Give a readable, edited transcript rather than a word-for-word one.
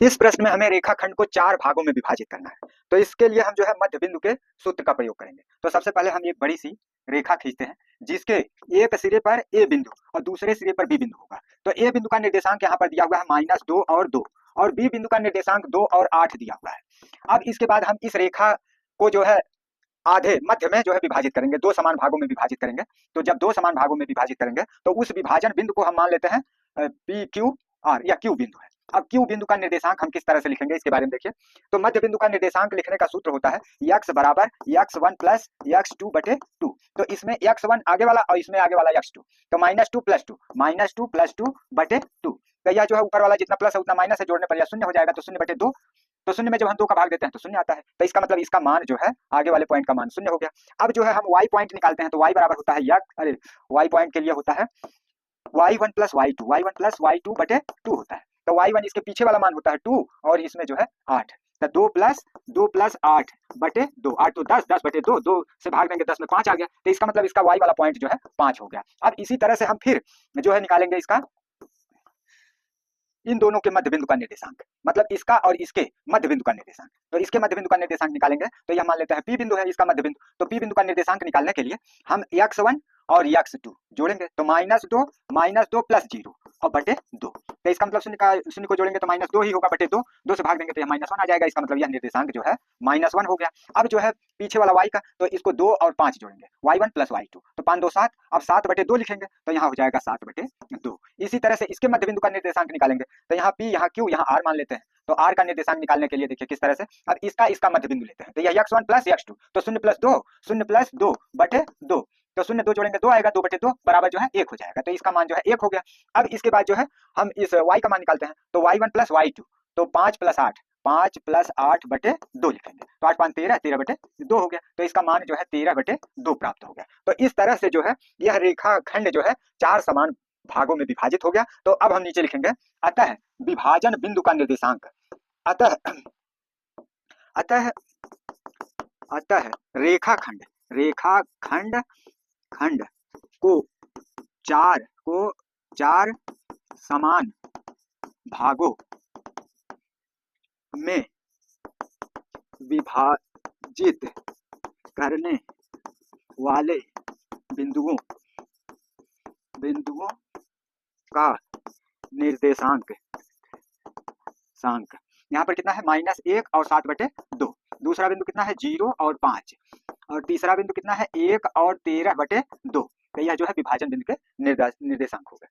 इस प्रश्न में हमें रेखाखंड को 4 भागों में विभाजित करना है। तो इसके लिए हम जो है मध्य बिंदु के सूत्र का प्रयोग करेंगे। तो सबसे पहले हम एक बड़ी सी रेखा खींचते हैं जिसके एक सिरे पर ए बिंदु और दूसरे सिरे पर बी बिंदु होगा। तो ए बिंदु का निर्देशांक यहाँ पर दिया हुआ है -2 और 2 और बी बिंदु का निर्देशांक 2 और 8 दिया हुआ है। अब इसके बाद हम इस रेखा को जो है आधे मध्य में जो है विभाजित करेंगे, 2 समान भागों में विभाजित करेंगे। तो जब 2 समान भागों में विभाजित करेंगे तो उस विभाजन बिंदु को हम मान लेते हैं पी क्यू आर या क्यू बिंदु है। अब क्यू बिंदु का निर्देशांक हम किस तरह से लिखेंगे इसके बारे में देखिए। तो मध्य बिंदु का निर्देशांक लिखने का सूत्र होता है x बराबर x1 प्लस x2 बटे 2। तो इसमें x1 आगे वाला और इसमें आगे वाला x2, तो -2 प्लस 2 -2 प्लस 2 बटे 2। तो यह जो है ऊपर वाला जितना प्लस है उतना माइनस है, जोड़ने पर यह शून्य हो जाएगा, तो 0 बटे 2। तो शून्य में जब हम 2 का भाग देते हैं तो शून्य आता है। तो इसका मतलब इसका मान जो है आगे वाले पॉइंट का मान शून्य हो गया। अब जो है हम y पॉइंट निकालते हैं, तो y बराबर होता है y पॉइंट के लिए होता है y1 प्लस y2 बटे 2 होता है। तो y1 इसके पीछे वाला मान होता है 2 और इसमें जो है 8। तो 2 प्लस 8 बटे 2, 8 तो 10, 10 बटे 2, 2 से भाग देंगे 10 में 5 आ गया। तो इसका मतलब इसका y वाला पॉइंट जो है 5 हो गया। अब इसी तरह से हम फिर जो है निकालेंगे इसका इन दोनों के मध्य बिंदु का निर्देशांक, मतलब इसका और इसके मध्य बिंदु का निर्देशांक। तो इसके मध्य बिंदु का निर्देशांक निकालेंगे तो यह मान लेते हैं P बिंदु है इसका मध्य बिंदु। तो P बिंदु का निर्देशांक निकालने के लिए हम x1 और x2 जोड़ेंगे, तो -2 प्लस 0 और बटे 2। तो इसका मतलब शून्य को जोड़ेंगे तो -2 ही होगा बटे 2, 2 से भाग देंगे तो यह -1 आ जाएगा। इसका मतलब यह निर्देशांक जो है -1 हो गया। अब जो है पीछे वाला y का, तो इसको 2 और 5 जोड़ेंगे, y1 प्लस y2, तो 5 2 7। अब 7 बटे 2 लिखेंगे तो यहाँ हो जाएगा 7 बटे 2। इसी तरह से इसके मध्य बिंदु का निर्देशांक निकालेंगे, तो यहाँ P, यहाँ Q, यहाँ R मान लेते हैं। तो R का निर्देशांक निकालने के लिए देखिए किस तरह से, अब इसका मध्य बिंदु लेते हैं, तो यह x1 प्लस x2, तो 0 प्लस 2 बटे 2, तो 0 2 जोड़ेंगे 2 आएगा, 2 बटे 2 बराबर जो है 1 हो जाएगा। तो इसका मान जो है 1 हो गया। अब इसके बाद जो है हम इस y का मान निकालते हैं, तो y1 प्लस y2, तो 5 प्लस 8 बटे 2 लिखेंगे, तो 8 5 13, 13 बटे 2 हो गया। तो इसका मान जो है 13 बटे 2 प्राप्त हो गया। तो इस तरह से जो है यह रेखाखंड जो है 4 समान भागों में विभाजित हो गया। तो अब हम नीचे लिखेंगे, अतः विभाजन बिंदु का निर्देशांक, अतः अतः अतः रेखाखंड को 4 समान भागों में विभाजित करने वाले बिंदुओं का निर्देशांक यहाँ पर कितना है, -1 और 7 बटे 2। दूसरा बिंदु कितना है, 0 और 5, और तीसरा बिंदु कितना है, 1 और 13 बटे 2। तो यह जो है विभाजन बिंदु के निर्देशांक हो गए।